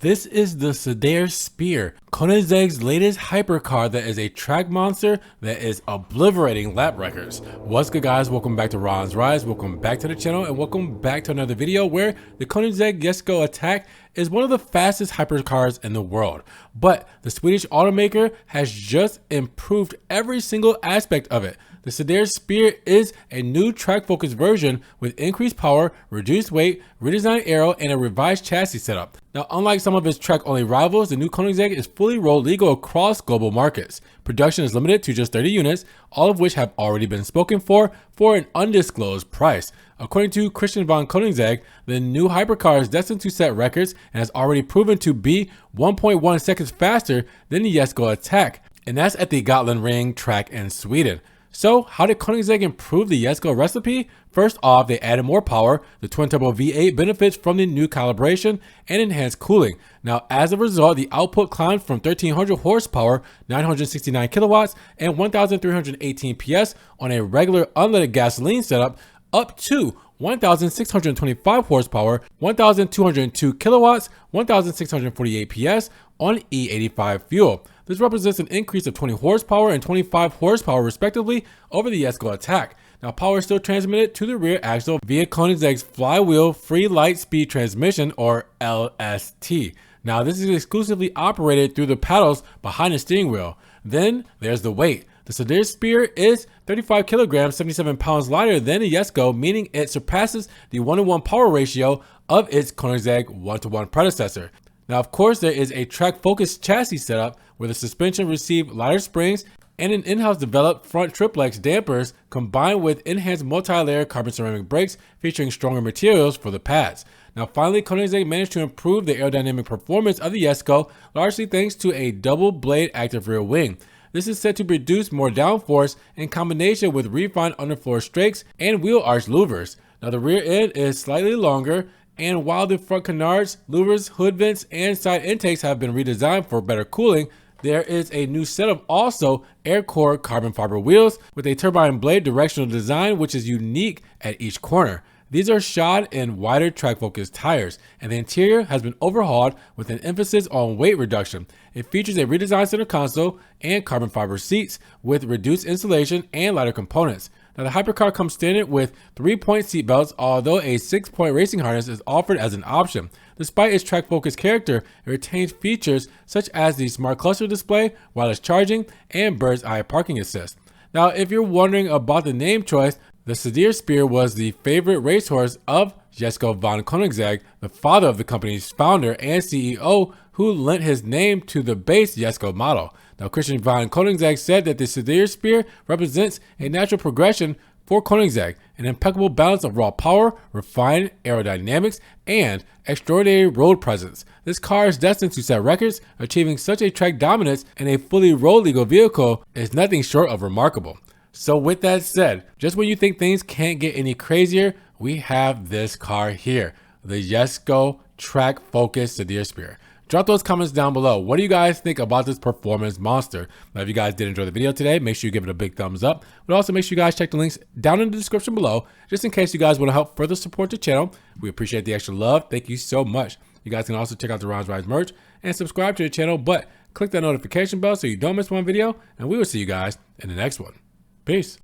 This is the Sadair Spear, Koenigsegg's latest hypercar that is a track monster that is obliterating lap records. What's good, guys? Welcome back to Ron's Rise, welcome back to the channel, and welcome back to another video where the Koenigsegg Sadair Attack is one of the fastest hypercars in the world. But the Swedish automaker has just improved every single aspect of it. The Sadair Spear is a new track-focused version with increased power, reduced weight, redesigned aero, and a revised chassis setup. Now, unlike some of its track-only rivals, the new Koenigsegg is fully road legal across global markets. Production is limited to just 30 units, all of which have already been spoken for an undisclosed price. According to Christian von Koenigsegg, the new hypercar is destined to set records and has already proven to be 1.1 seconds faster than the Sadair Attack, and that's at the Gotland Ring track in Sweden. So how did Koenigsegg improve the Sadair recipe? First off, they added more power. The twin-turbo V8 benefits from the new calibration and enhanced cooling. Now, as a result, the output climbed from 1,300 horsepower, 969 kilowatts, and 1,318 PS on a regular unleaded gasoline setup up to 1,625 horsepower, 1,202 kilowatts, 1,648 PS on E85 fuel. This represents an increase of 20 horsepower and 25 horsepower respectively over the Sadair Attack. Now, power is still transmitted to the rear axle via Koenigsegg's flywheel free light speed transmission, or LST. Now, this is exclusively operated through the paddles behind the steering wheel. Then there's the weight. The Sadair Spear is 35 kilograms, 77 pounds lighter than the Sadair, meaning it surpasses the 1-to-1 power ratio of its Koenigsegg 1-to-1 predecessor. Now, of course, there is a track-focused chassis setup where the suspension received lighter springs and an in-house developed front Triplex dampers combined with enhanced multi-layer carbon ceramic brakes featuring stronger materials for the pads. Now, finally, Koenigsegg managed to improve the aerodynamic performance of the Sadair, largely thanks to a double-blade active rear wing. This is set to produce more downforce in combination with refined underfloor strakes and wheel arch louvers. Now, the rear end is slightly longer, and while the front canards, louvers, hood vents, and side intakes have been redesigned for better cooling, there is a new set of also air core carbon fiber wheels with a turbine blade directional design which is unique at each corner. These are shod in wider track-focused tires, and the interior has been overhauled with an emphasis on weight reduction. It features a redesigned center console and carbon fiber seats with reduced insulation and lighter components. Now, the hypercar comes standard with 3-point seat belts, although a 6-point racing harness is offered as an option. Despite its track-focused character, it retains features such as the smart cluster display, wireless charging, and bird's eye parking assist. Now, if you're wondering about the name choice, the Sadair Spear was the favorite racehorse of Sadair von Koenigsegg, the father of the company's founder and CEO, who lent his name to the base Sadair model. Now, Christian von Koenigsegg said that the Sadair Spear represents a natural progression for Koenigsegg, an impeccable balance of raw power, refined aerodynamics, and extraordinary road presence. This car is destined to set records. Achieving such a track dominance in a fully road legal vehicle is nothing short of remarkable. So with that said, just when you think things can't get any crazier, we have this car here, the Sadair track-focused Sadair Spear. Drop those comments down below. What do you guys think about this performance monster? Now, if you guys did enjoy the video today, make sure you give it a big thumbs up. But also make sure you guys check the links down in the description below, just in case you guys want to help further support the channel. We appreciate the extra love. Thank you so much. You guys can also check out the Ron's Rise merch and subscribe to the channel, but click that notification bell so you don't miss one video, and we will see you guys in the next one. Peace.